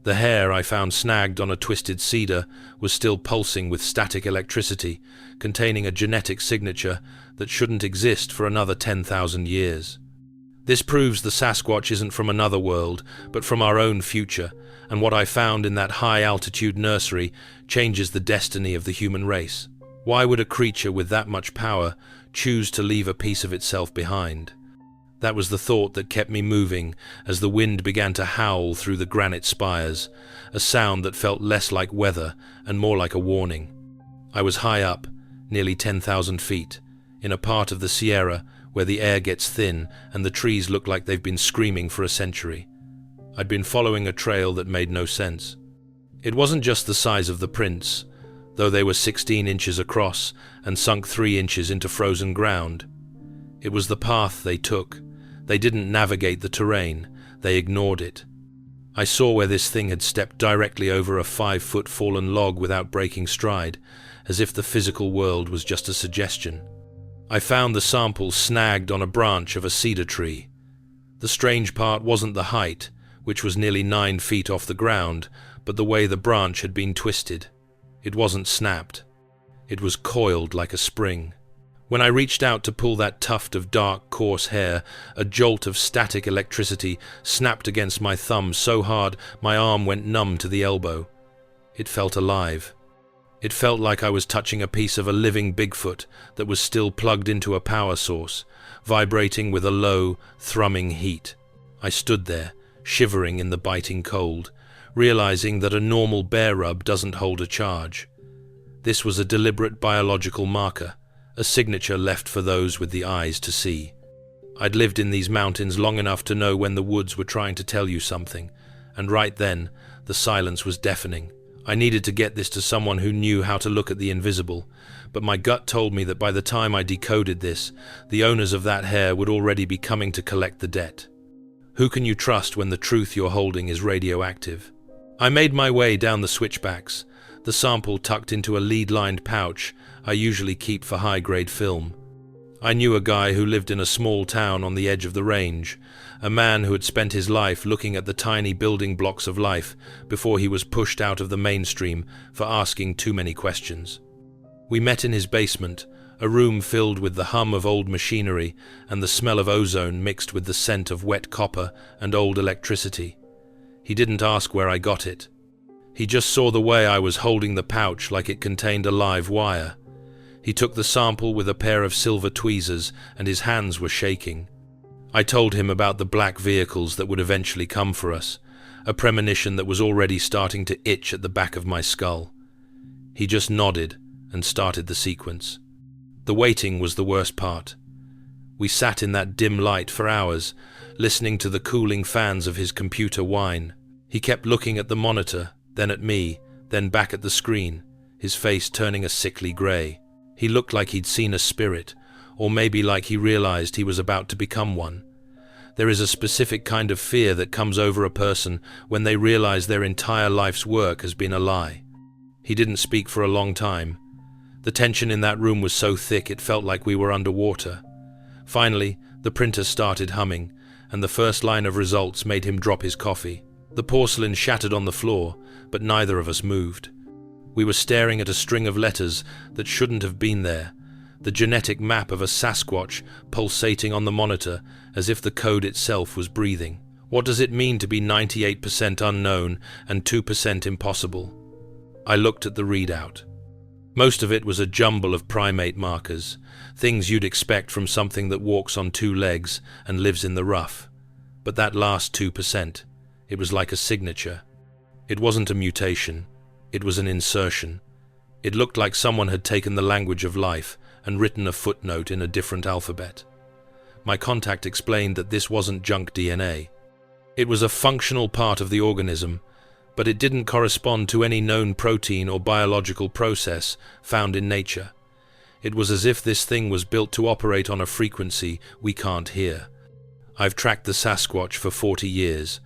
The hair I found snagged on a twisted cedar was still pulsing with static electricity, containing a genetic signature that shouldn't exist for another 10,000 years. This proves the Sasquatch isn't from another world, but from our own future, and what I found in that high-altitude nursery changes the destiny of the human race. Why would a creature with that much power choose to leave a piece of itself behind? That was the thought that kept me moving as the wind began to howl through the granite spires, a sound that felt less like weather and more like a warning. I was high up, nearly 10,000 feet, in a part of the Sierra where the air gets thin and the trees look like they've been screaming for a century. I'd been following a trail that made no sense. It wasn't just the size of the prints, though they were 16 inches across and sunk 3 inches into frozen ground. It was the path they took. They didn't navigate the terrain, they ignored it. I saw where this thing had stepped directly over a 5-foot fallen log without breaking stride, as if the physical world was just a suggestion. I found the sample snagged on a branch of a cedar tree. The strange part wasn't the height, which was nearly 9 feet off the ground, but the way the branch had been twisted. It wasn't snapped. It was coiled like a spring. When I reached out to pull that tuft of dark, coarse hair, a jolt of static electricity snapped against my thumb so hard my arm went numb to the elbow. It felt alive. It felt like I was touching a piece of a living Bigfoot that was still plugged into a power source, vibrating with a low, thrumming heat. I stood there, shivering in the biting cold, realizing that a normal bear rub doesn't hold a charge. This was a deliberate biological marker, a signature left for those with the eyes to see. I'd lived in these mountains long enough to know when the woods were trying to tell you something, and right then, the silence was deafening. I needed to get this to someone who knew how to look at the invisible, but my gut told me that by the time I decoded this, the owners of that hair would already be coming to collect the debt. Who can you trust when the truth you're holding is radioactive? I made my way down the switchbacks, the sample tucked into a lead-lined pouch I usually keep for high-grade film. I knew a guy who lived in a small town on the edge of the range, a man who had spent his life looking at the tiny building blocks of life before he was pushed out of the mainstream for asking too many questions. We met in his basement, a room filled with the hum of old machinery and the smell of ozone mixed with the scent of wet copper and old electricity. He didn't ask where I got it. He just saw the way I was holding the pouch like it contained a live wire. He took the sample with a pair of silver tweezers and his hands were shaking. I told him about the black vehicles that would eventually come for us, a premonition that was already starting to itch at the back of my skull. He just nodded and started the sequence. The waiting was the worst part. We sat in that dim light for hours, listening to the cooling fans of his computer whine. He kept looking at the monitor, then at me, then back at the screen, his face turning a sickly grey. He looked like he'd seen a spirit, or maybe like he realized he was about to become one. There is a specific kind of fear that comes over a person when they realize their entire life's work has been a lie. He didn't speak for a long time. The tension in that room was so thick it felt like we were underwater. Finally, the printer started humming, and the first line of results made him drop his coffee. The porcelain shattered on the floor, but neither of us moved. We were staring at a string of letters that shouldn't have been there, the genetic map of a Sasquatch pulsating on the monitor as if the code itself was breathing. What does it mean to be 98% unknown and 2% impossible? I looked at the readout. Most of it was a jumble of primate markers, things you'd expect from something that walks on 2 legs and lives in the rough. But that last 2%, it was like a signature. It wasn't a mutation. It was an insertion. It looked like someone had taken the language of life and written a footnote in a different alphabet. My contact explained that this wasn't junk DNA. It was a functional part of the organism, but it didn't correspond to any known protein or biological process found in nature. It was as if this thing was built to operate on a frequency we can't hear. I've tracked the Sasquatch for 40 years,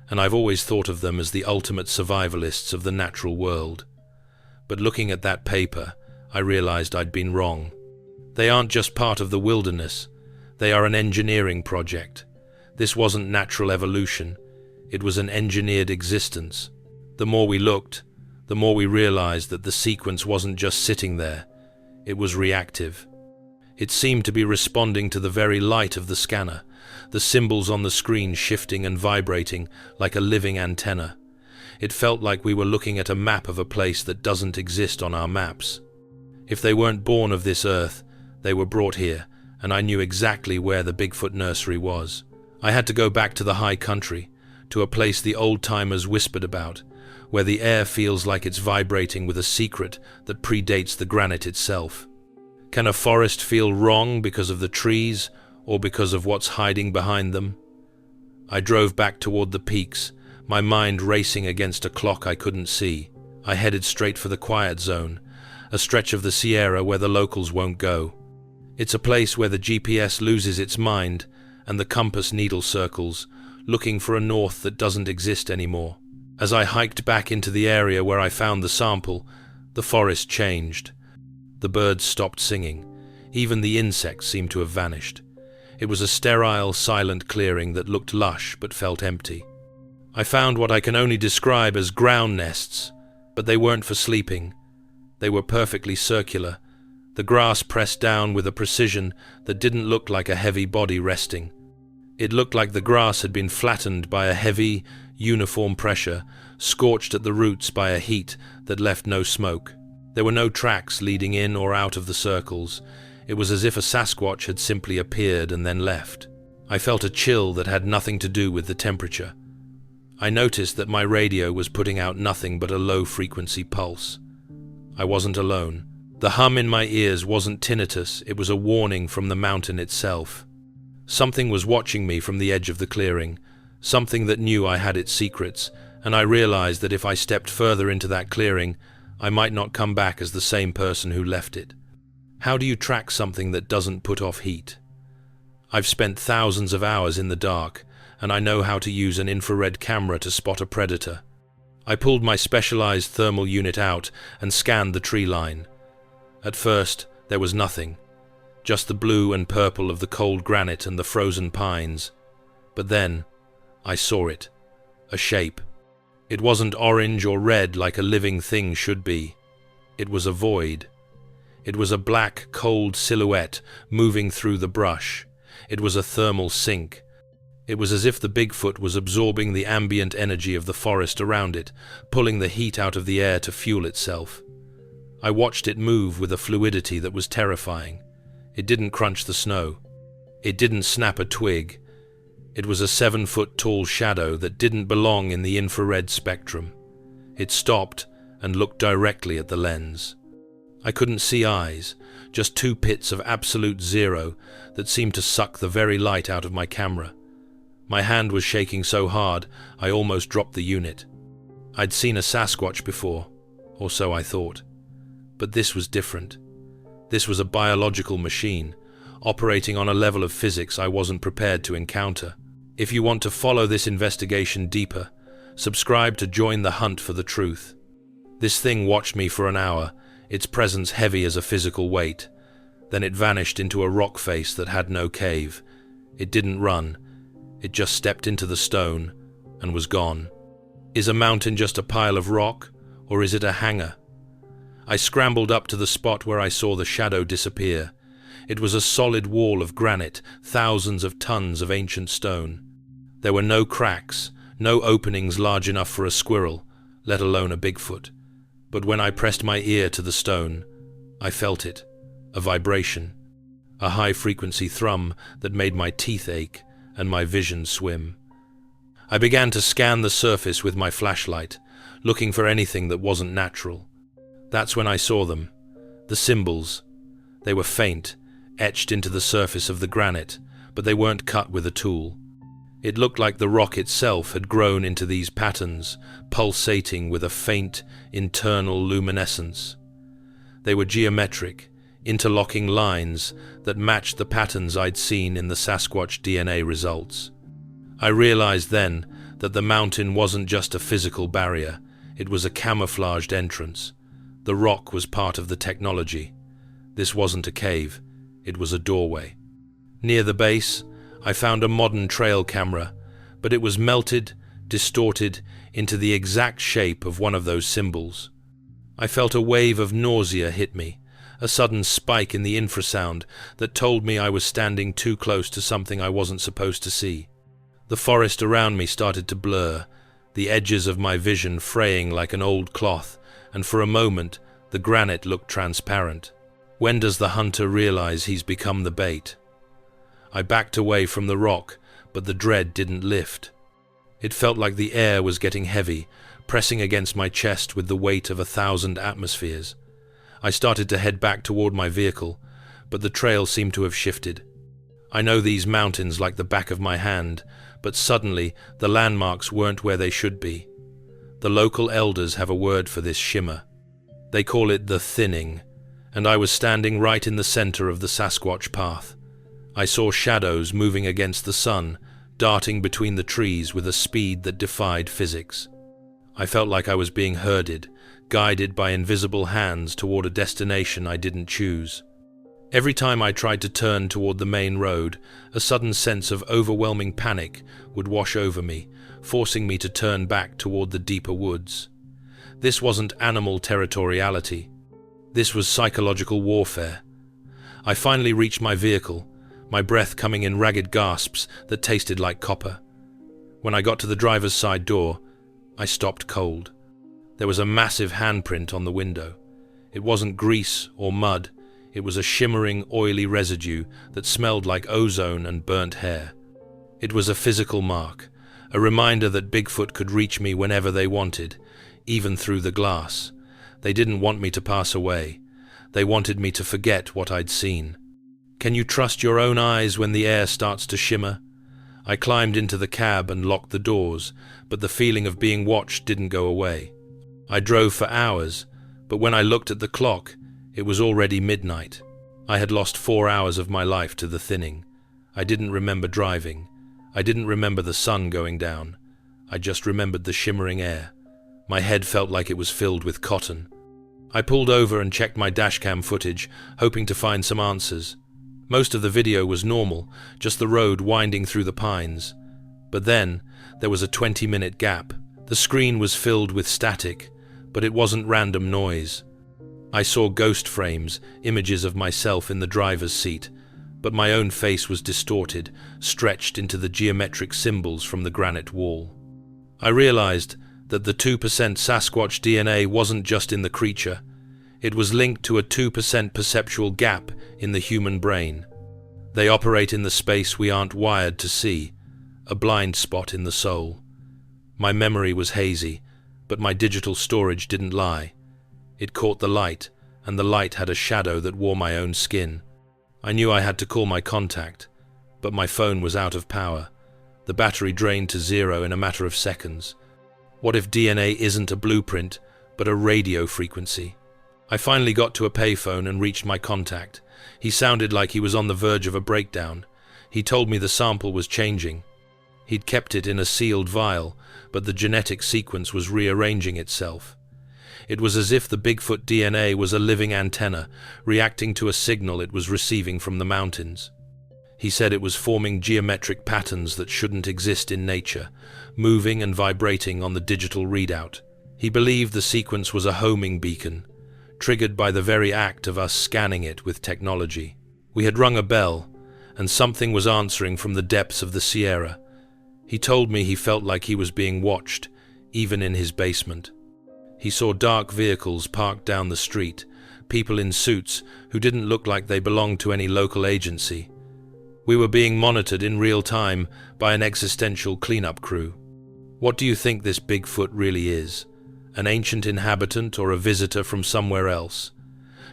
and I've always thought of them as the ultimate survivalists of the natural world. But looking at that paper, I realized I'd been wrong. They aren't just part of the wilderness. They are an engineering project. This wasn't natural evolution. It was an engineered existence. The more we looked, the more we realized that the sequence wasn't just sitting there, it was reactive. It seemed to be responding to the very light of the scanner, the symbols on the screen shifting and vibrating like a living antenna. It felt like we were looking at a map of a place that doesn't exist on our maps. If they weren't born of this earth, they were brought here, and I knew exactly where the Bigfoot nursery was. I had to go back to the high country, to a place the old-timers whispered about, where the air feels like it's vibrating with a secret that predates the granite itself. Can a forest feel wrong because of the trees, or because of what's hiding behind them? I drove back toward the peaks, my mind racing against a clock I couldn't see. I headed straight for the quiet zone, a stretch of the Sierra where the locals won't go. It's a place where the GPS loses its mind and the compass needle circles, looking for a north that doesn't exist anymore. As I hiked back into the area where I found the sample, the forest changed. The birds stopped singing. Even the insects seemed to have vanished. It was a sterile, silent clearing that looked lush but felt empty. I found what I can only describe as ground nests, but they weren't for sleeping. They were perfectly circular, the grass pressed down with a precision that didn't look like a heavy body resting. It looked like the grass had been flattened by a heavy, uniform pressure, scorched at the roots by a heat that left no smoke. There were no tracks leading in or out of the circles. It was as if a Sasquatch had simply appeared and then left. I felt a chill that had nothing to do with the temperature. I noticed that my radio was putting out nothing but a low-frequency pulse. I wasn't alone. The hum in my ears wasn't tinnitus, it was a warning from the mountain itself. Something was watching me from the edge of the clearing, something that knew I had its secrets, and I realized that if I stepped further into that clearing, I might not come back as the same person who left it. How do you track something that doesn't put off heat? I've spent thousands of hours in the dark, and I know how to use an infrared camera to spot a predator. I pulled my specialized thermal unit out and scanned the tree line. At first, there was nothing, just the blue and purple of the cold granite and the frozen pines. But then, I saw it, a shape. It wasn't orange or red like a living thing should be. It was a void. It was a black, cold silhouette moving through the brush. It was a thermal sink. It was as if the Bigfoot was absorbing the ambient energy of the forest around it, pulling the heat out of the air to fuel itself. I watched it move with a fluidity that was terrifying. It didn't crunch the snow. It didn't snap a twig. It was a 7-foot-tall shadow that didn't belong in the infrared spectrum. It stopped and looked directly at the lens. I couldn't see eyes, just two pits of absolute zero that seemed to suck the very light out of my camera. My hand was shaking so hard, I almost dropped the unit. I'd seen a Sasquatch before, or so I thought. But this was different. This was a biological machine, operating on a level of physics I wasn't prepared to encounter. If you want to follow this investigation deeper, subscribe to join the hunt for the truth. This thing watched me for an hour, its presence heavy as a physical weight. Then it vanished into a rock face that had no cave. It didn't run. It just stepped into the stone and was gone. Is a mountain just a pile of rock, or is it a hangar? I scrambled up to the spot where I saw the shadow disappear. It was a solid wall of granite, thousands of tons of ancient stone. There were no cracks, no openings large enough for a squirrel, let alone a Bigfoot. But when I pressed my ear to the stone, I felt it, a vibration, a high-frequency thrum that made my teeth ache and my vision swim. I began to scan the surface with my flashlight, looking for anything that wasn't natural. That's when I saw them, the symbols. They were faint, etched into the surface of the granite, but they weren't cut with a tool. It looked like the rock itself had grown into these patterns, pulsating with a faint, internal luminescence. They were geometric, interlocking lines that matched the patterns I'd seen in the Sasquatch DNA results. I realized then that the mountain wasn't just a physical barrier, it was a camouflaged entrance. The rock was part of the technology. This wasn't a cave, it was a doorway. Near the base, I found a modern trail camera, but it was melted, distorted into the exact shape of one of those symbols. I felt a wave of nausea hit me, a sudden spike in the infrasound that told me I was standing too close to something I wasn't supposed to see. The forest around me started to blur, the edges of my vision fraying like an old cloth, and for a moment the granite looked transparent. When does the hunter realize he's become the bait? I backed away from the rock, but the dread didn't lift. It felt like the air was getting heavy, pressing against my chest with the weight of 1,000 atmospheres. I started to head back toward my vehicle, but the trail seemed to have shifted. I know these mountains like the back of my hand, but suddenly the landmarks weren't where they should be. The local elders have a word for this shimmer. They call it the thinning, and I was standing right in the center of the Sasquatch path. I saw shadows moving against the sun, darting between the trees with a speed that defied physics. I felt like I was being herded, guided by invisible hands toward a destination I didn't choose. Every time I tried to turn toward the main road, a sudden sense of overwhelming panic would wash over me, forcing me to turn back toward the deeper woods. This wasn't animal territoriality. This was psychological warfare. I finally reached my vehicle, my breath coming in ragged gasps that tasted like copper. When I got to the driver's side door, I stopped cold. There was a massive handprint on the window. It wasn't grease or mud. It was a shimmering, oily residue that smelled like ozone and burnt hair. It was a physical mark, a reminder that Bigfoot could reach me whenever they wanted, even through the glass. They didn't want me to pass away. They wanted me to forget what I'd seen. Can you trust your own eyes when the air starts to shimmer? I climbed into the cab and locked the doors, but the feeling of being watched didn't go away. I drove for hours, but when I looked at the clock, it was already midnight. I had lost 4 hours of my life to the thinning. I didn't remember driving. I didn't remember the sun going down. I just remembered the shimmering air. My head felt like it was filled with cotton. I pulled over and checked my dashcam footage, hoping to find some answers. Most of the video was normal, just the road winding through the pines. But then, there was a 20-minute gap. The screen was filled with static, but it wasn't random noise. I saw ghost frames, images of myself in the driver's seat, but my own face was distorted, stretched into the geometric symbols from the granite wall. I realized that the 2% Sasquatch DNA wasn't just in the creature. It was linked to a 2% perceptual gap in the human brain. They operate in the space we aren't wired to see, a blind spot in the soul. My memory was hazy, but my digital storage didn't lie. It caught the light, and the light had a shadow that wore my own skin. I knew I had to call my contact, but my phone was out of power. The battery drained to 0 in a matter of seconds. What if DNA isn't a blueprint, but a radio frequency? I finally got to a payphone and reached my contact. He sounded like he was on the verge of a breakdown. He told me the sample was changing. He'd kept it in a sealed vial, but the genetic sequence was rearranging itself. It was as if the Bigfoot DNA was a living antenna, reacting to a signal it was receiving from the mountains. He said it was forming geometric patterns that shouldn't exist in nature, moving and vibrating on the digital readout. He believed the sequence was a homing beacon, triggered by the very act of us scanning it with technology. We had rung a bell, and something was answering from the depths of the Sierra. He told me he felt like he was being watched, even in his basement. He saw dark vehicles parked down the street, people in suits who didn't look like they belonged to any local agency. We were being monitored in real time by an existential cleanup crew. What do you think this Bigfoot really is? An ancient inhabitant or a visitor from somewhere else?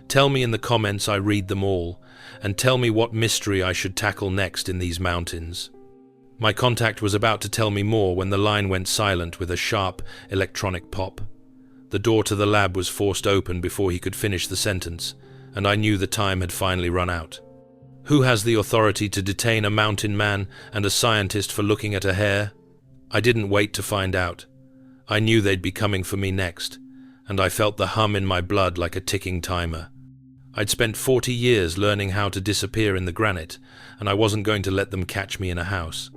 Tell me in the comments. I read them all, and tell me what mystery I should tackle next in these mountains. My contact was about to tell me more when the line went silent with a sharp electronic pop. The door to the lab was forced open before he could finish the sentence, and I knew the time had finally run out. Who has the authority to detain a mountain man and a scientist for looking at a hair? I didn't wait to find out. I knew they'd be coming for me next, and I felt the hum in my blood like a ticking timer. I'd spent 40 years learning how to disappear in the granite, and I wasn't going to let them catch me in a house.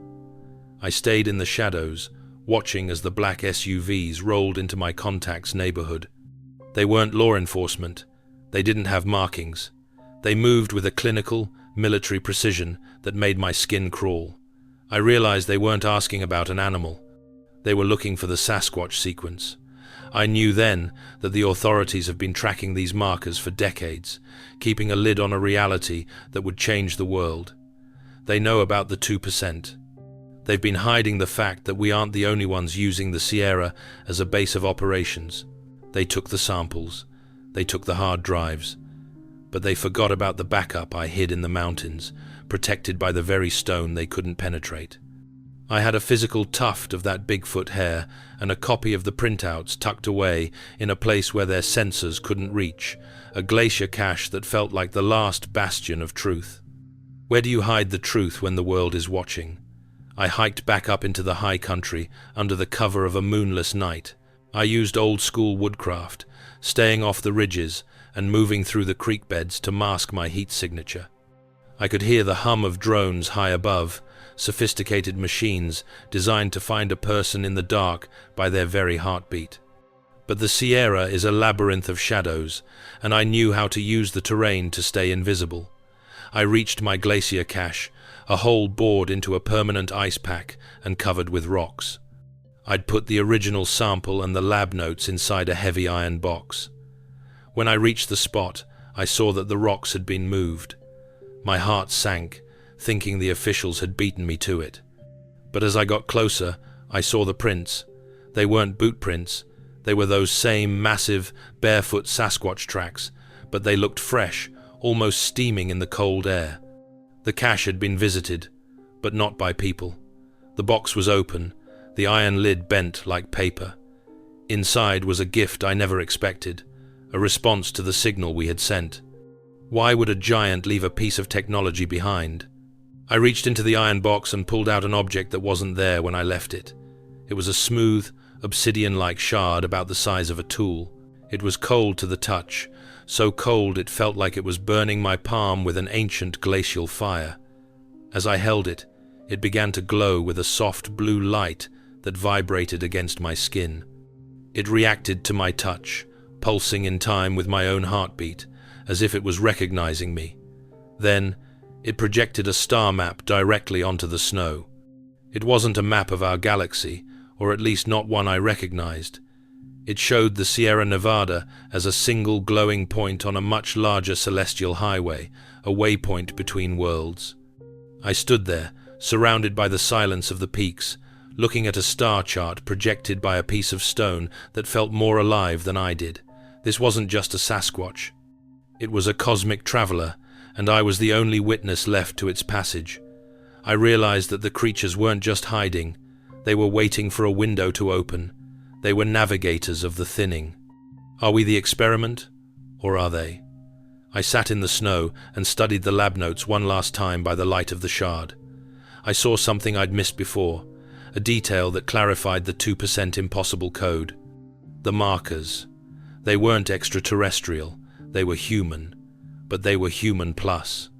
I stayed in the shadows, watching as the black SUVs rolled into my contact's neighborhood. They weren't law enforcement. They didn't have markings. They moved with a clinical, military precision that made my skin crawl. I realized they weren't asking about an animal. They were looking for the Sasquatch sequence. I knew then that the authorities have been tracking these markers for decades, keeping a lid on a reality that would change the world. They know about the 2%. They've been hiding the fact that we aren't the only ones using the Sierra as a base of operations. They took the samples. They took the hard drives. But they forgot about the backup I hid in the mountains, protected by the very stone they couldn't penetrate. I had a physical tuft of that Bigfoot hair and a copy of the printouts tucked away in a place where their sensors couldn't reach, a glacier cache that felt like the last bastion of truth. Where do you hide the truth when the world is watching? I hiked back up into the high country under the cover of a moonless night. I used old-school woodcraft, staying off the ridges and moving through the creek beds to mask my heat signature. I could hear the hum of drones high above, sophisticated machines designed to find a person in the dark by their very heartbeat. But the Sierra is a labyrinth of shadows, and I knew how to use the terrain to stay invisible. I reached my glacier cache, a hole bored into a permanent ice pack and covered with rocks. I'd put the original sample and the lab notes inside a heavy iron box. When I reached the spot, I saw that the rocks had been moved. My heart sank, thinking the officials had beaten me to it. But as I got closer, I saw the prints. They weren't boot prints. They were those same massive, barefoot Sasquatch tracks, but they looked fresh, almost steaming in the cold air. The cache had been visited, but not by people. The box was open, the iron lid bent like paper. Inside was a gift I never expected, a response to the signal we had sent. Why would a giant leave a piece of technology behind? I reached into the iron box and pulled out an object that wasn't there when I left it. It was a smooth, obsidian-like shard about the size of a tool. It was cold to the touch, so cold it felt like it was burning my palm with an ancient glacial fire. As I held it, it began to glow with a soft blue light that vibrated against my skin. It reacted to my touch, pulsing in time with my own heartbeat, as if it was recognizing me. Then, it projected a star map directly onto the snow. It wasn't a map of our galaxy, or at least not one I recognized. It showed the Sierra Nevada as a single glowing point on a much larger celestial highway, a waypoint between worlds. I stood there, surrounded by the silence of the peaks, looking at a star chart projected by a piece of stone that felt more alive than I did. This wasn't just a Sasquatch. It was a cosmic traveler, and I was the only witness left to its passage. I realized that the creatures weren't just hiding. They were waiting for a window to open. They were navigators of the thinning. Are we the experiment, or are they? I sat in the snow and studied the lab notes one last time by the light of the shard. I saw something I'd missed before, a detail that clarified the 2% impossible code. The markers. They weren't extraterrestrial, they were human, but they were human plus.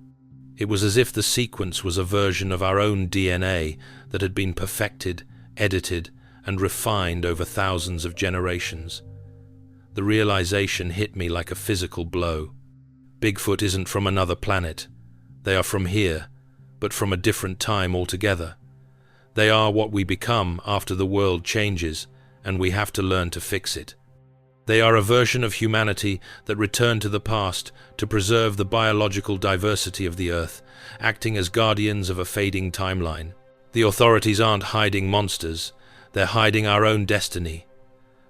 It was as if the sequence was a version of our own DNA that had been perfected, edited, and refined over thousands of generations. The realization hit me like a physical blow. Bigfoot isn't from another planet. They are from here, but from a different time altogether. They are what we become after the world changes, and we have to learn to fix it. They are a version of humanity that returned to the past to preserve the biological diversity of the Earth, acting as guardians of a fading timeline. The authorities aren't hiding monsters, they're hiding our own destiny.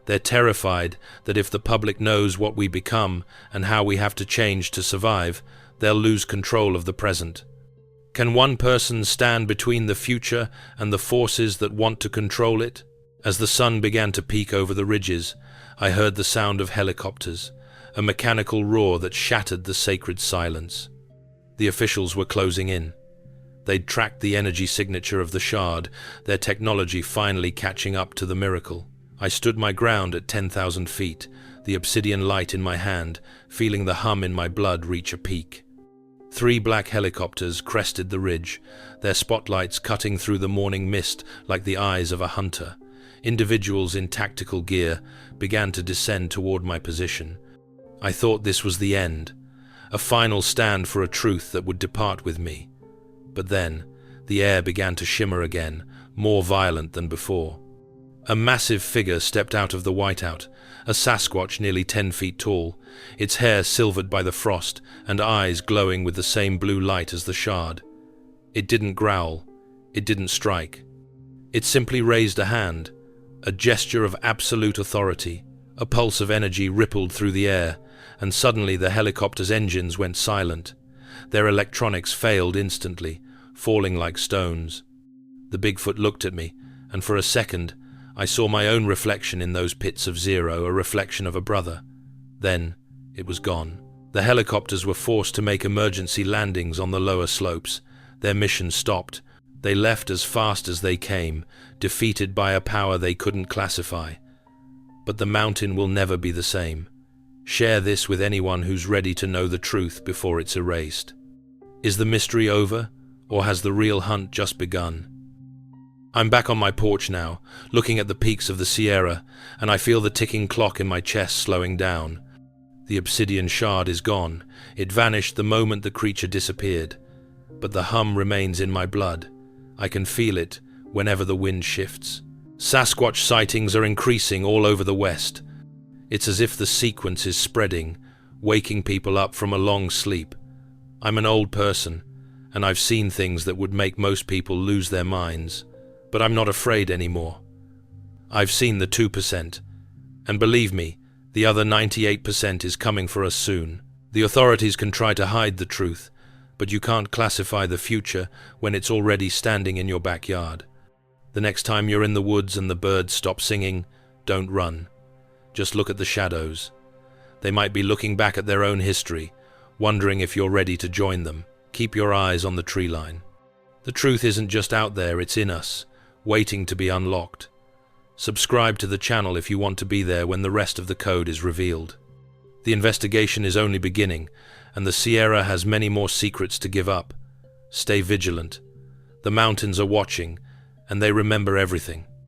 They're terrified that if the public knows what we become and how we have to change to survive, they'll lose control of the present. Can one person stand between the future and the forces that want to control it? As the sun began to peek over the ridges, I heard the sound of helicopters, a mechanical roar that shattered the sacred silence. The officials were closing in. They'd tracked the energy signature of the shard, their technology finally catching up to the miracle. I stood my ground at 10,000 feet, the obsidian light in my hand, feeling the hum in my blood reach a peak. 3 black helicopters crested the ridge, their spotlights cutting through the morning mist like the eyes of a hunter. Individuals in tactical gear began to descend toward my position. I thought this was the end, a final stand for a truth that would depart with me. But then, the air began to shimmer again, more violent than before. A massive figure stepped out of the whiteout, a Sasquatch nearly 10 feet tall, its hair silvered by the frost and eyes glowing with the same blue light as the shard. It didn't growl. It didn't strike. It simply raised a hand, a gesture of absolute authority. A pulse of energy rippled through the air, and suddenly the helicopter's engines went silent. Their electronics failed instantly, falling like stones. The Bigfoot looked at me, and for a second, I saw my own reflection in those pits of zero, a reflection of a brother. Then, it was gone. The helicopters were forced to make emergency landings on the lower slopes. Their mission stopped. They left as fast as they came, defeated by a power they couldn't classify. But the mountain will never be the same. Share this with anyone who's ready to know the truth before it's erased. Is the mystery over, or has the real hunt just begun? I'm back on my porch now, looking at the peaks of the Sierra, and I feel the ticking clock in my chest slowing down. The obsidian shard is gone. It vanished the moment the creature disappeared. But the hum remains in my blood. I can feel it whenever the wind shifts. Sasquatch sightings are increasing all over the West. It's as if the sequence is spreading, waking people up from a long sleep. I'm an old person, and I've seen things that would make most people lose their minds. But I'm not afraid anymore. I've seen the 2%, and believe me, the other 98% is coming for us soon. The authorities can try to hide the truth, but you can't classify the future when it's already standing in your backyard. The next time you're in the woods and the birds stop singing, don't run. Just look at the shadows. They might be looking back at their own history, wondering if you're ready to join them. Keep your eyes on the tree line. The truth isn't just out there, it's in us, waiting to be unlocked. Subscribe to the channel if you want to be there when the rest of the code is revealed. The investigation is only beginning, and the Sierra has many more secrets to give up. Stay vigilant. The mountains are watching, and they remember everything.